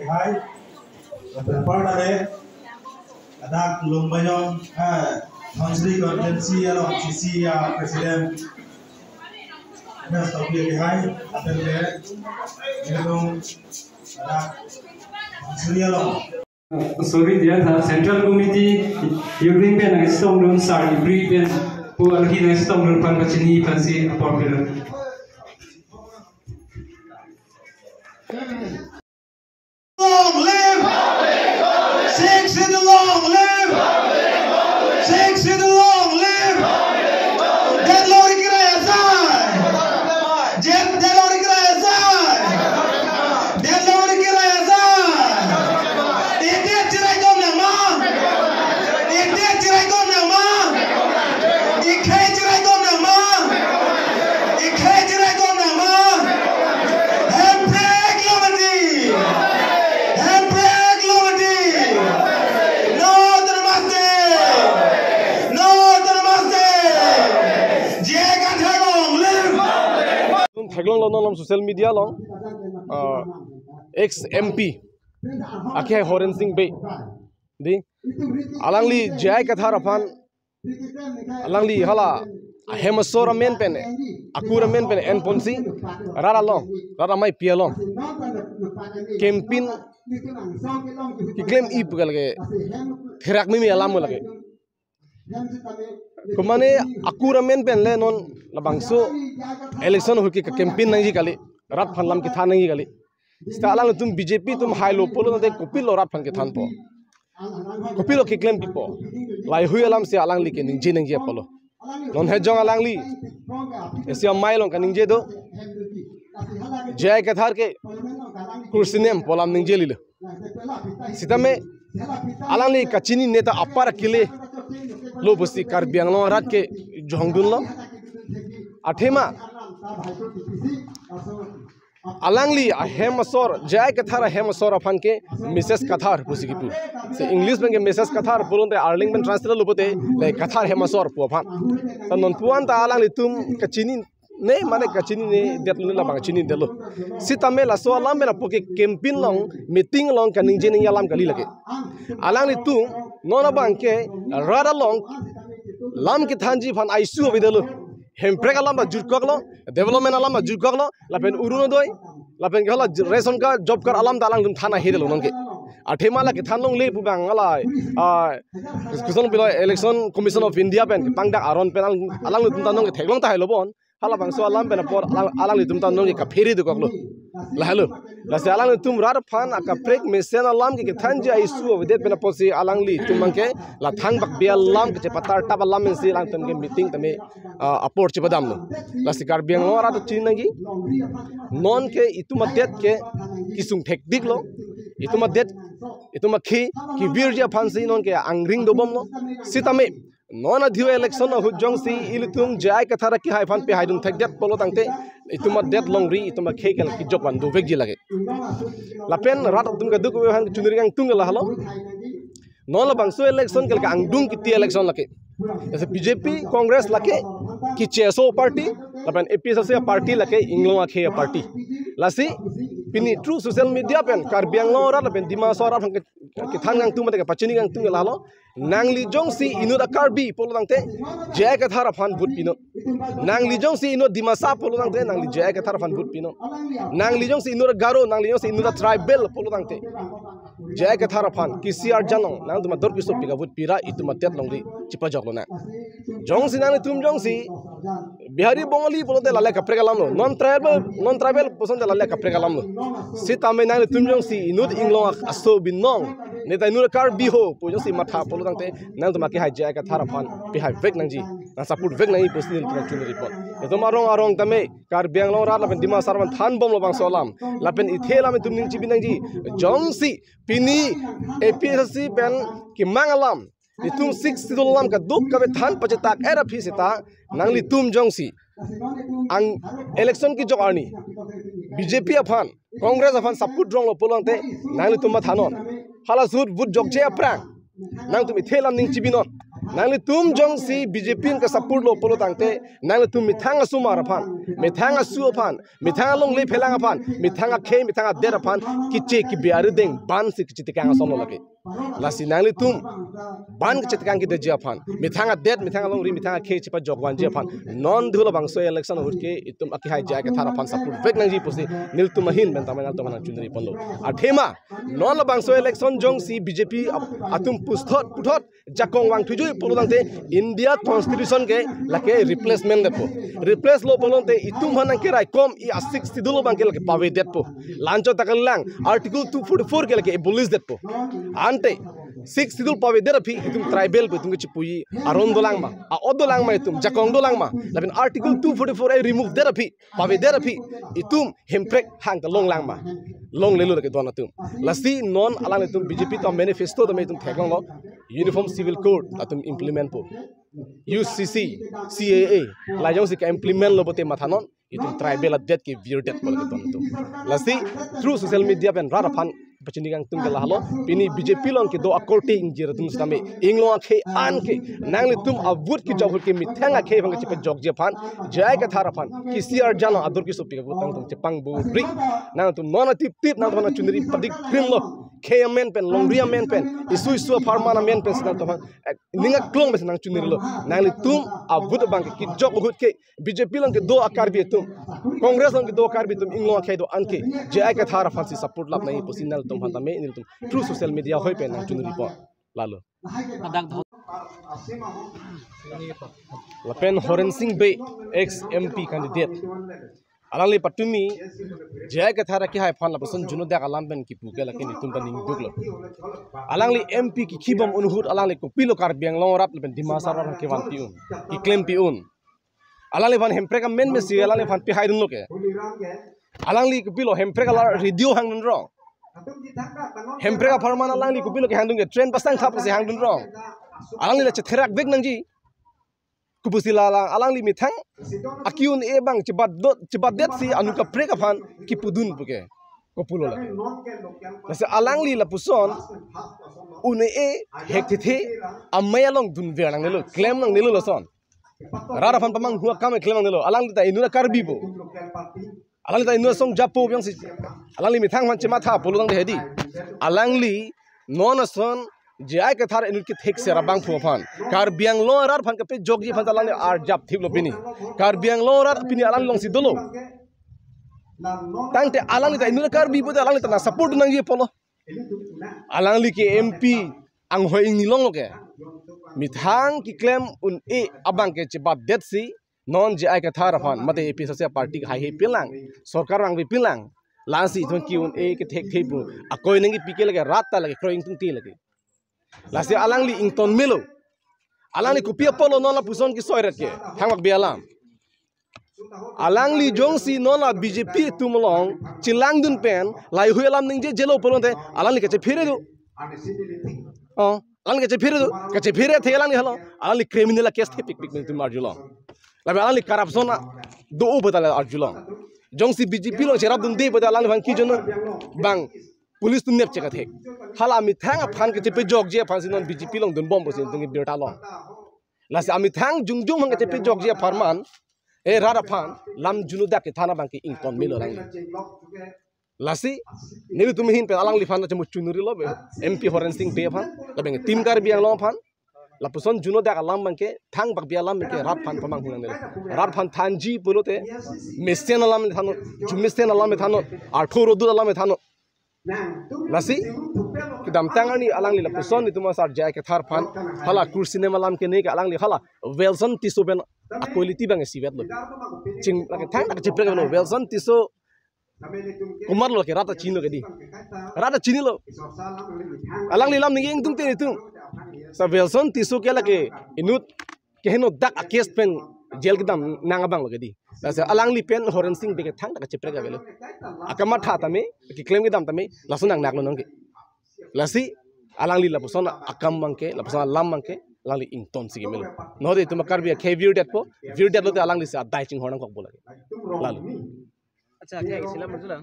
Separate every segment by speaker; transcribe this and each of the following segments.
Speaker 1: hai berpara deh ada lumbanyong Council Conferensi along CC Presiden Nas Taufiq hai akan deh belum ada Council along
Speaker 2: sorry dia Central Committee Ukraine pen sistem dun sar Ukraine pen pu alhi na sistem dun pan pachini pansi apopera
Speaker 1: long live six in the long live six in the long live dead lord kiraya jet dead lord kiraya dead lord kiraya ite chirai gom na ma ite chirai gom na ma ikhai chirai gom na ma ikhai chirai gom na ma
Speaker 3: Thaglong long social media long ex MP akhe Horen Singh Bay di alangli jai kathar aphan alangli hala hemasora men pen akura men pen en ponsi rara long rara mai pia long campaign ki claim ip galge thirak mi alam lage kumane akura men pen le non labangso election hoki ka campaign nangi kali rat phanlam ki than nangi kali stalang tum BJP tum high lo polo de kopil lo rat phan ki than po kopil lo ki claim ki po lai hui alam se alang li ke ningje ningje polo non he jong alang li esia mailong ka ningje do jay kathar ke kursinem polam ningje li sitame alang li kachini neta apar kile lo busti karbiang lo rat ke jongdun lo athema alangli hemasor jay kathar hemasor afan ke Mrs. Kathar pusikipu se English benge Mrs. Kathar bolonte arling ben translate lobote le kathar hemasor pu afan tanon puan ta alangli tum kachini ne mane kachini ne detlu la bang chini delo sitame la so alam mena poke campaign long meeting long kaning jening alam kali lage alangli tum nona bang ke rada long lam ki thanji fan aisu obidelo hemprek alam ba jurkok lo development alam ba jurkok lo lapen uruno doi lapen gala ration ka job kar alam dalang dum thana hedelo nonke athema la ke thanlong le bubang ala kuson bilo election commission of India pen pangda aron pen alang dum tanong ke theglong ta helo bon hala bang so alam pen por alang dum tanong ke ka pheri du koklo la helo la se alang tum rar phan aka prek mesen alam ke thanji aisu obidet pen posi alang li tum mangke la thang bak bial lam ke patar tab alam men si lang tam ke meeting tame apor che badam no la sikar biang lo ara chin nangi non ke itumadet ke kisung tekdik lo itumadet itumaki ki virja phansi non ke angring dobom lo sitame non adhiu election no hujong si ilutum jai kathara ki hai phan pe haidum thekdet polo tangte itumadet longri itumakhe kel ki jokwan do vekji lage lapen rat dum ga duk han chunri gang tung la halo non la bangso election kel ka angdung ki ti election lake जैसे बीजेपी कांग्रेस लके कि चेसो पार्टी लपन APSC party लके इंग्लो आखे पार्टी लसी पिनी ट्रू सोशल मीडिया पेन कारबियांगलो रा लपन दिमासोरा के थांगांग तुम मते पचनी गांग तुम लालो नांगली जोंगसी इनु दा कारबी पोलो दंगते जय के थारा फान भूत पिनो नांगली जोंगसी इनु दिमासा पोलो दंगते नांगली जय के थारा फान भूत पिनो नांगली जोंगसी इनु दा गारो नांगली जोंगसी इनु दा ट्राइबल पोलो दंगते जय के थारा फान किसीआर जानो नांग तुम दर पिसो पिगा भूत पिरा इतु मतेत लंगरी चिपा जगलोना जोंगसी नांग तुम जोंगसी बिहारी बंगाली पोलोते लाले कपरे गलाम लो नॉन ट्राइबल पसंद लाले कपरे गलाम लो सितामे नांग तुम जोंगसी इनु इंग्लो असो बिनोंग नेता इनु कार बिहो पोजोसी माथा पोलो दंगते नांग तुम के हाय जय के थारा फान बिहाय वेक नंगजी ना सपोर्ट वेक नहीं पोस्टिल तुम चुन रिपोर्ट तो मारों आरों तमे कार बेंगलो रा लपन दिमा सरवन थान बम लो बांग सोलाम लपन इथेला में तुम निंची बिनंगजी जोंगसी पिनी एपीएससी पेन कि मांगलाम तुम 6 सिदुलाम का दुख कबे थान पचताक एरा फिसिता नांगली तुम जोंगसी ang election ki jokarni BJP afan Congress afan saput drong lo polante nang tu mathanon hala sud bud jokje aprang nang tu ithela ning chibinon nangli tum jong si BJP ka support lo polo tangte nangli tum mithanga sumar phan mithanga su phan mithanga long le phelang phan mithanga khe mithanga der phan kiche ki biar deng ban si kiche tikang som lo lake lasi nangli tum ban kiche tikang ki de ja phan mithanga det mithanga long ri mithanga khe chipa jogwan ja phan non dhulo bangso election hutke itum aki hai ja ka thara phan support vek nang ji pusi nil tum hin ben tamangal to manang chundri ponlo athema non la bangso election jong si BJP atum pusthot puthot jakong wang thujui polo tangte India constitution ke lake replacement depo replace lo polo te itum hanang ke rai kom I 60 dulo bang ke lake pawe det po lancho takalang article 244 ke lake abolish det po ante 6 dul pawe der phi itum tribal po itum chipui aron dolang ma a odolang ma itum jakong dolang ma labin article 244 ai remove der phi pawe der phi itum hemprek hang ta long lang ma long lelu lake don atum lasi non alang itum BJP to manifesto to me itum thekong lo uniform civil code atum implement po UCC CAA la jong si ka implement lo bote mathanon itum tribal adet ke view det ko lake don atum lasi through social media pen rara phan pachinigang tum gala halo pini BJP long ke do akorte injir tum stame inglo khe an ke nangli tum avut ki jawhur ke mithanga khe bang che jog je phan jai ka thara phan ki CR jano adur ki sopi ka tang tum che pang bu ri nang tum nona tip tip nang tum chundri padik krim lo khe men pen longria men pen isu farmana men pen sinang tum ninga klong mes nang chundri lo nangli tum avut bang ki jog hut ke BJP long ke do akar bi tum congress long ke do akar bi tum inglo khe do an ke jai ka thara phan si support lap nai posinal tum hanta me inil tum through social media hoi pen nang chundri po lalo Lapen Horen Singh Bay ex MP candidate alangli patumi jai ka thara ki hai phan la pason juno dak alam ben ki puke la ke nitum ta ning duklo alangli MP ki khibam unhut alangli ko pilo kar biang long rap ben dimasa rar ke wan piun ki claim piun alangli van hempre ka men mesi alangli van pi hai dun loke alangli ko pilo hempre ka radio hang nun ro hempre ka farmana alangli ko pilo ke hang dun ke train pasang thap se hang dun ro alangli la che therak bek nang ji kupusila lang alangli mithang akiun e bang cebat det si anu ka preka phan ki pudun puke kopulo la nase alangli la puson une e hekti the amaya long dun ver nang nelo claim nang nelo son rara phan pamang huwa kam claim nang nelo alangli ta inuna karbi bo alangli ta inuna song japo byang si alangli mithang man chema tha polo dang de hedi alangli non son jai ka thar inul ki thek se rabang phu phan kar biang lo rar phan ka pe jogji phan talang ar jap thip lo bini kar biang lo rar pini alang long si dolo tangte alang ta inul kar bi bo alang ta support nang je polo alang li ke MP ang hoi ing nilong lo ke mithang ki claim un e abang ke chibat det si non jai ka thar phan mate AP social party hai he pilang sarkar ang bi pilang lansi thon ki un e ke thek thep akoi nang ki pike lage rat ta lage kroing tung ti lage lasi alangli ington melo alangli kupia polo nona puson ki soiret ke hangak bialam alangli jongsi nona BJP tumlong chilang dun pen lai huelam ning je jelo polonte alangli ke che phire do alangli ke che phire the alangli halo alangli criminal case the pik pik tum arjulong labe alangli corruption do ubata arjulong jongsi BJP lo cherap dun de bata alangli bang ki jono bang police tum nep cheka the hala mi thang phan ke pe jog je phan sinon BJP long dun bom bosin tungi birta long lasi ami thang jungjung hang ke pe jog je farman e rara phan lam junu dak ke thana bang ke ington milo lang lasi nilu tum hin pe alang li phan cha mu chunuri lobe MP Horen Singh Bay phan labeng tim kar biang long phan la puson juno dak alam bang ke thang bak bia lam ke rap phan pamang hunang le rap phan thanji polote mesten alam thano jumesten alam thano arthoro du alam thano lasi kidam tangani alangli la puson ni tuma sar jai ke thar phan hala kursi ne malam ke nei ke alangli hala welson tisoben quality bang sivet lo ching la ke thang tak chipre lo welson tiso kumar lo ke rata chino ke di rata chini lo alangli lam ni ing tung te tung sa welson tiso ke la ke inut ke heno dak akes pen jel kidam nangabang lo ke di lasi alangli pen Horen Singh Bay ke thang tak chipre ke lo akama tha tame ki claim kidam tame lasunang nak lo nang ke lasi alangli la puson akam mangke la puson lam mangke alangli ington sige melo no de tuma karbia ke view det po view det lo te alangli sa dai ching honang kok bola lalu
Speaker 4: अच्छा क्या इस्लाम मतलब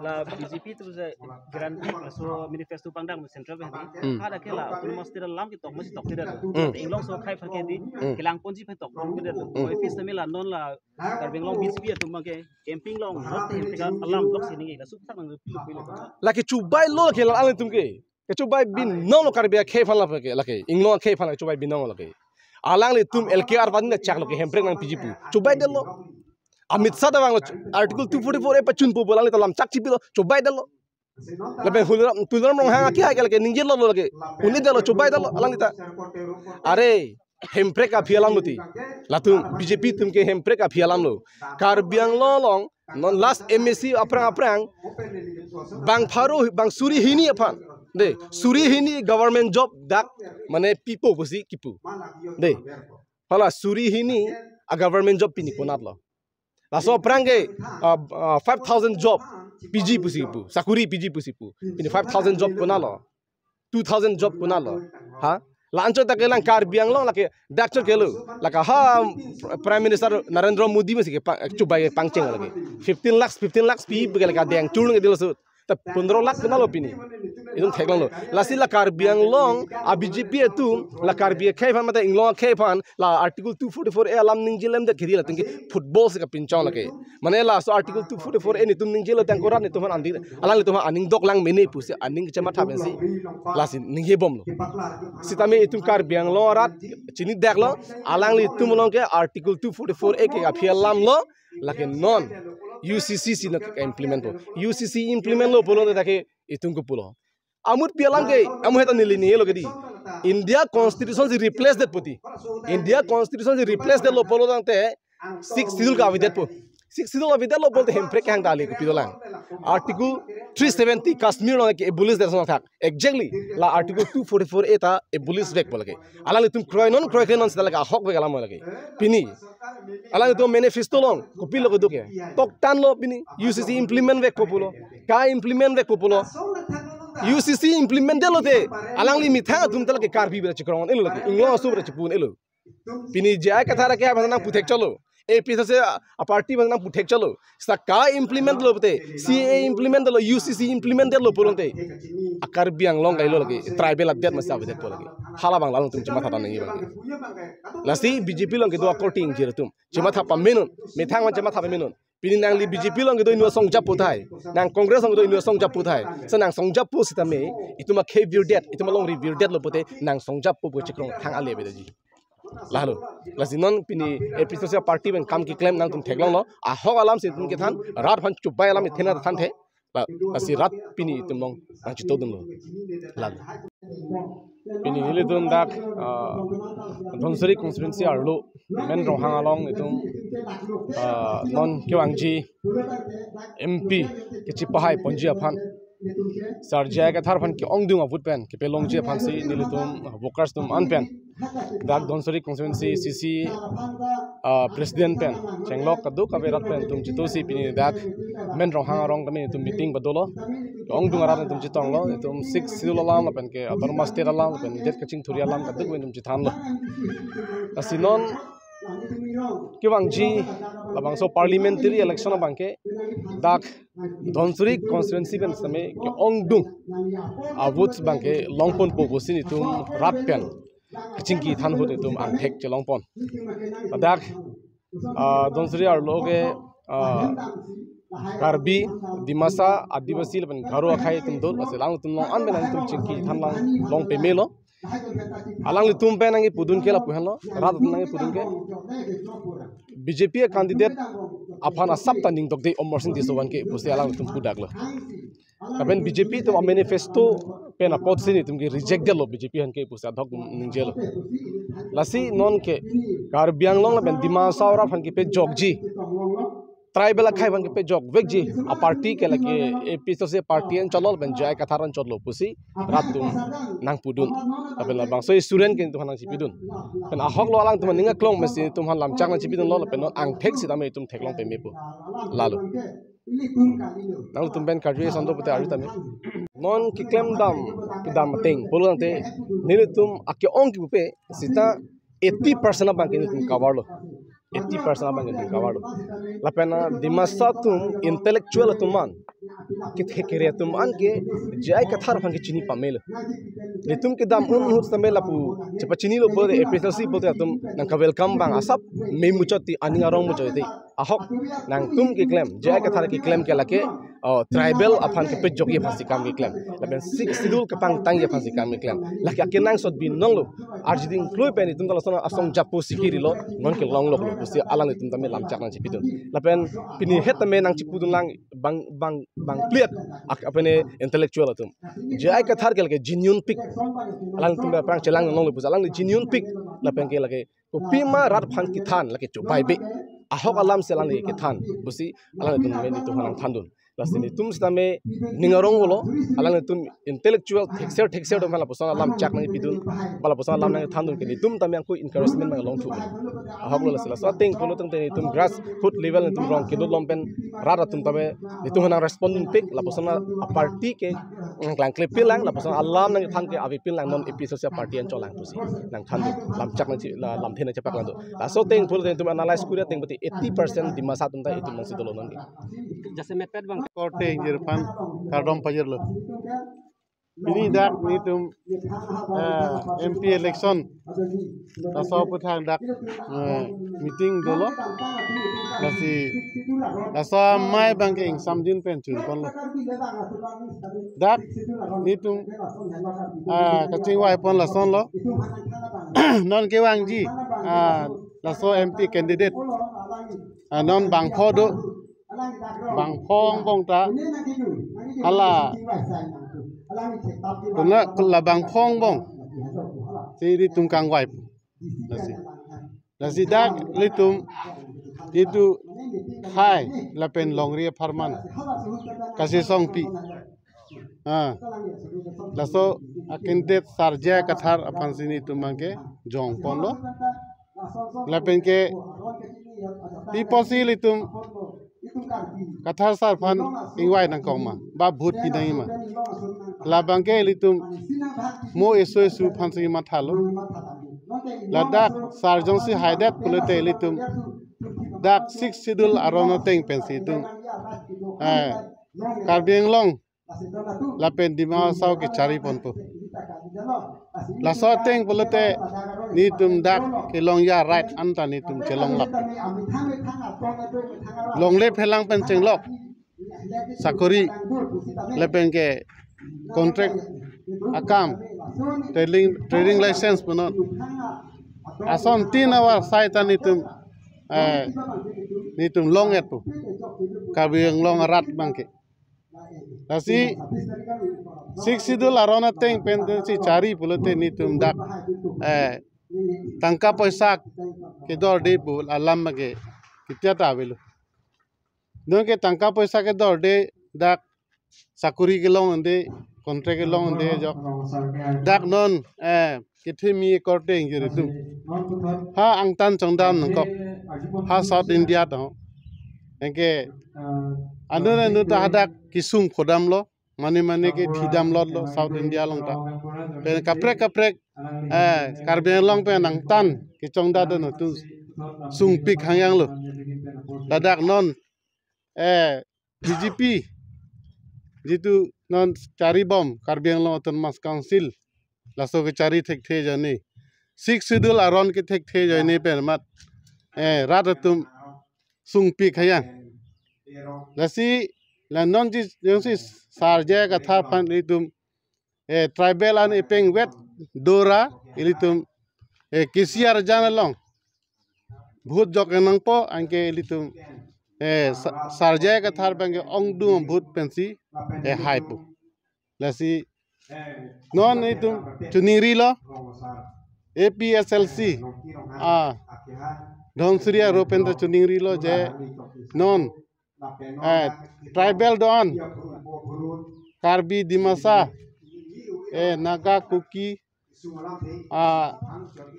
Speaker 4: ला BJP tu je garanti so manifesto pangdang central behdi ada kela autonomous tira lam ki tok masih tok tira inglong so khai phake di kelang ponji phe tok rom bede oi fis tamila non la karbeng long BJP tu mangke camping long rot te hemtika alam blok sini la sup tak nang pilo
Speaker 3: laki chubai lo ke la ale tumke ke chubai bin no lo karbia khe phala ke laki inglong khe phala chubai bin no laki alang le tum LKR ban ne chak lo ke hemprek nang PGP chubai de lo Amit Shah dawang article 244 e pachun po bolang le lam chak chipilo chubai de lo lebe tulam rong hanga ki ha ke ninjel lo lake uni de lo chubai de lo alang ta are hemprek ka phialam luti latum BJP tum ke hemprek ka phialam lo karbiang lo long non last MSc aprang bang pharo bang suri hini aphan de suri hini government job dak mane pipo bosi kipu de hala suri hini a government job pini konat lo laso prange 5000 job PG pusipu sakuri PG pusipu pini 5000 job konalo 2000 job konalo ha lancho ta kelang karbiang long lake doctor kelu laka ha prime minister Narendra Modi masi ke chubai pangcheng lagi 15 lakhs pi begala ka deng chulung edil su ta 15 lakh kenalo pini idum theklang lo lasi la karbiang long a BJP tu la karbia khaifan mata inglong khaifan la article 244 e alam ningjilem da khiri la tingi football se ka pinchong lake mane la so article 244 e ni tum ningjilo tang koran ni tuman andi alang li tuman aning dok lang mene pusi aning chama thaben si lasi ninghe bom lo sitame itum karbiang lo rat chini dak lo alang li tum long ke article 244 e ke aphialam lo lake non UCC si na implement lo UCC implement lo polo da ke itum ko pulo amut pialang ke amu heta nilini lo ke di India constitution is replace that poti India constitution is replace that lo polo dang te 6 sidul ka avidet po 6 sidul avidet lo bolte hemprek hang dali ko pidolang article 370 Kashmir lo ke abolish der sona thak exactly la article 244 eta abolish vek bolake alali tum kroy non sedala hok vek alam lage pini alali tum manifesto long ko pilo ko duke tok tan lo pini UCC implement vek populo ka implement vek populo UCC implement lo te alang li mitha tum tala ke karbi bera chikron elo lagi inglo asu bera chipun elo pini jay ka thara ke bhana puthek chalo AP se a party bhana puthek chalo sta ka implement lo te CA implement lo UCC implement lo polonte akarbi anglong gailo lagi tribal adet masa adet po lagi hala bang lalung tum chima thata nai bang lasi BJP long ke do according jir tum chima thapa menun methang ma chima thapa menun pini nang li BJP long ke do inu song jap puthai nang congress long do inu song jap puthai sa nang song jap pu sitame ituma review date ituma long review date lo pote nang song jap pu chikrong thang ale be ji lahalo lasi non pini episode se party ben kam ki claim nang tum theklong lo a hok alam se tum ke than rat phan chubai alam thena than the lasi rat pini tum long nang chito dum lo lag pini ile dun dak Dhonsari constituency arlo men rohang along itum non kiwangji MP ke chipahai ponji aphan sarjaya ka thar phan ki ongdung avut pen ke pelongji aphan si nilitum workers tum anpen dak Dhonsari constituency CC president pen chenglok kadu ka berat pen tum chitosi pini dak men rohang arong kami tum meeting badolo ongdung arat tum chitong lo tum 6 sidul alam pen ke autonomous state alam pen det kaching thuri alam kadu tum chithan lo asinon kiwangji labang so parliamentary election bangke dak Dhonsari constituency pen same ke ongdung avuts bangke longpon pogosin itum rat pen kachingki than hut itum angthek che longpon dak Dhonsari arloge Karbi Dimasa Adivasi pen garo akhai tum dol aselang tum long an benang tum chingki than long pemelo alang li tum penangi pudun kela puhanlo rat nangi pudun ke BJP candidate apana sapta ning dok de omorsin disowan ke pusi alang tum pudaglo kaben BJP tum manifesto pena potsin tum ke reject de lo BJP han ke pusi adhok ningjelo lasi non ke karbiang long ben dimasa ora han ke pe jogji tribal akhai bang pe jog vekji a party ke lake episode se party en cholol ben jay katharan cholo pusi ratum nang pudun abela bang so student kin tuhan si pidun pen a hok lo alang tum ninga klong mesi tum han lam chang na si pidun lo pen ang thek si tame tum theklong pe mepu lalo nang tum ben kadri sondo pute ari tame non ki klem dam teng polong te nile tum akye ong ki pe sita 80% bang kin tum cover lo 80% abang itu kawadu. Lapena dimasa tum intellectual tuman kita kira tuman ke jai kathar bang ke cini pamel. Litum ke dam hut samela pu cepat cini lo boleh episode boleh tum nang ka welcome bang asap me mucoti aningarong mucoti ahok nang tum ke claim jai kathar ke claim ke lake tribal apan ke pejoki pasti kam ke claim. Lapen six sidul ke pang tang ke pasti kam ke claim. Laki akenang sot bin nong lo arjiding kloi pen tum dalam sana asong japu sikiri lo non ke long lo pasti alang itum tame lam cak nang cipitun. Lapen pini het tame nang ciputun lang bang clear apa ni intellectual atum. Jai kathar ke lake genuine pick alang tum perang celang nong lo pus alang genuine pick lapen ke lake pima rat phan kithan lake cobai be ahok alam selang lake kithan busi alang itum me itu hanang thandun. Last ini tum stame ningarong wolo alang tum intellectual texture do mala pusang alam cak nang pidun mala pusang alam nang thandun ke tum tam yang ku encouragement mang long thu ahok lo sala so ting polo tum te tum grass foot level tum rong ke do lompen rara tum tame itu hanang responding pick la pusang party ke klang clip pilang la pusang alam nang thang ke avi pilang non episode sia party an cholang pusi nang thandun lam cak nang lam thena cepak lang do la so ting polo tum analyze kuria ting bati 80% di masa tum ta itu mang sidolo nang
Speaker 4: jase mepet bang
Speaker 5: Korte Jerpan Kardom Pajerlo. Ini dak ni tum MP election asal putang dak meeting dulu. Asal mai banking samjin pencun kon lo. Dak ni tum kacing wai pon la son lo. Non kewang ji laso MP candidate non bang podo bang phong bong ta ala kuna kula bang phong bong si di tungkang wipe nasi dak litum itu hai lapen longria farman kasih song pi laso akindet sarja kathar apan sini tumangke jong pondo lapen ke tiposi litum kathar sar fan ingwai nang koma ba bhut pinai ma labangke litum mo esu fan si ma thalo ladak sarjong si haidat pulete litum dak 6 schedule arono teng pensi tum karbeng long lapen dima saw ke cari ponpo la so teng pulete ni tum dak ke long ya right anta ni tum chelong lap long le phelang pen chenglok sakori lepen ke contract akam trading license punon ason 3 hour saita ni tum long etu kabeng long rat bangke Nasi 6 sidul arona teng pendensi cari pulote ni tum dak tangka paisa ke dor de bul alam mage kitya ta belu no ke tangka paisa ke dor de dak sakuri ke long ande contract ke long ande jok dak non kithe mi korte ngire tum ha angtan chongdam nangkok ha South India to engke anu ta hadak kisung khodam lo mane ke thidam lot lo South India long ta pen kaprek karbeng long pe nang tan ke chongda do no tu sung pik hangyang lo dadak non DGP jitu non cari bom karbeng long autonomous council laso ke cari thek the jani 6 schedule aron ke thek the jani pe mat radatum sung pik hayang nasi la non ji sarja katha pan litum tribal an ipeng wet dora ilitum kisiar janalong bhut jokenang po angke ilitum sarja katha bang ongdum bhut pensi haipu lasi non itum tuniri lo APSLC Dhonsriya Ropendra Chuningri lo je non tribal don Karbi Dimasa Naga Kuki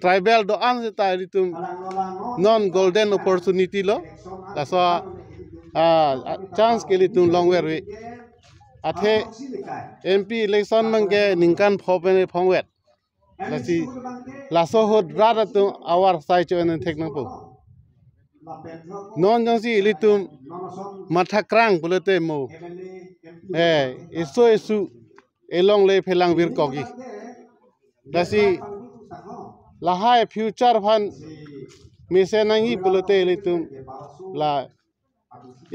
Speaker 5: tribal doan seta itum non golden opportunity lo laso chance ke litum long way athe MP election mangke ningkan phobene phongwet lasi laso hod rada tu awar sai cho en thek nang po non jang si ilitum mathakrang pulete mo isu elong le phelang vir kogi dasi lahai future fan misenangi pulete ilitum la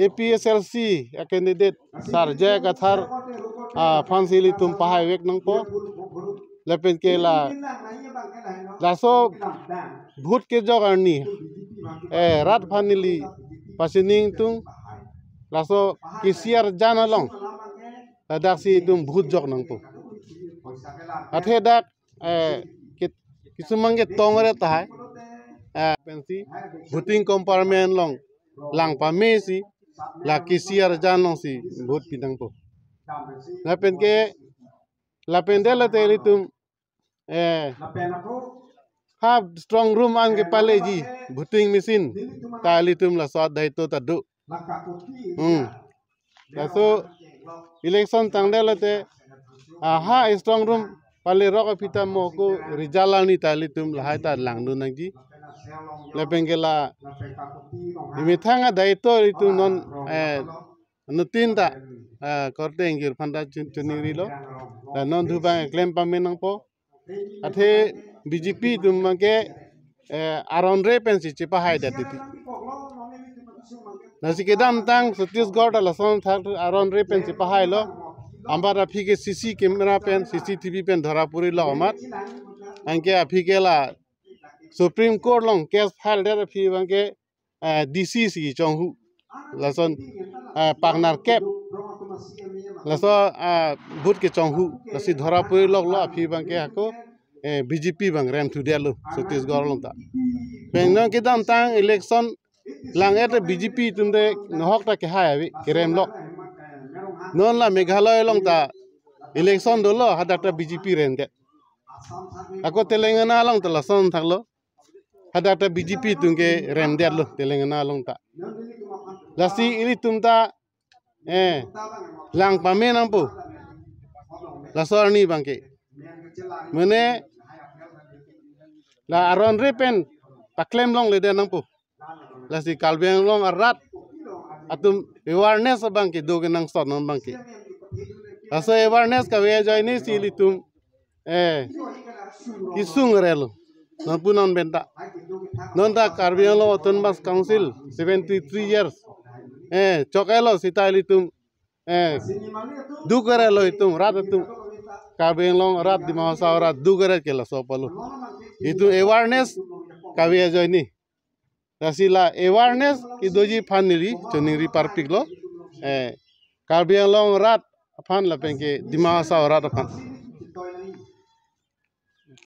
Speaker 5: APSLC candidate sarja kathar fansi ilitum pahai wek nang po lepen ke la so भूत के जग आनी रात फानिली पासिनिंग तुम लासो किसियार जाना लं दासी तुम भूत जग नंगपो अथे दाक किसुमंगे तोंगरे ताहाय पेंसी भूतिंग कंपार्टमेंट लं lang pamesi la किसियार जानो सी भूत पिदंगपो लापेन के लापेंदेला तेली तुम have strong room an ke paleji voting machine tali tum la sot dai to tadu so election tangdela te ha strong room pale rok pita mo ko rijalani tali tum la hai ta langdu nangji le bengela imithanga dai to itu non nutin ta korte ngir phanda chuniri lo non dhubang claim pamenang po athe BJP तुम के आरोन रे पेंसी चिपा हाय देती थी नसी दाम तंग छत्तीसगढ़ लसन था आरोन रे पेंसी पहाय लो हमारा अभी के सीसी कैमरा पेन CCTV पेन धरापुरी लो हमार अंके अभी के ला सुप्रीम कोर्ट लोग केस फाइल दे अभी अंके DCC चौहु लसन पार्टनर कैप लसो भूत के चौहु लसी धरापुरी लोग लो अभी अंके हको BJP bang rem tu dia lo Chhattisgarh long ta pengna ke dam tang election lang et BJP tunde nohok ta ke ha abi kerem lo non la Meghalaya long ta election do lo hadata BJP rem de ako Telangana long ta lason thaklo hadata BJP tunge rem de lo Telangana long ta lasi ili tumta lang pamenang po lasarni bangke mene la aron repen paklem long le denang pu la si kalbeng long arat atum awareness bangki dogenang sot non bangki aso awareness ka we join ni silitum isung relo non punon benta non ta Karbi Anglong Autonomous Council 73 years chokelo sitalitum dukarelo itum ratatum Karbi Anglong rat di mahasa rat dugaret kela sopalu itu awareness kawe join ni rasila awareness idoji fanili choniri parpik lo Karbi Anglong rat fan la pengke di mahasa rat fan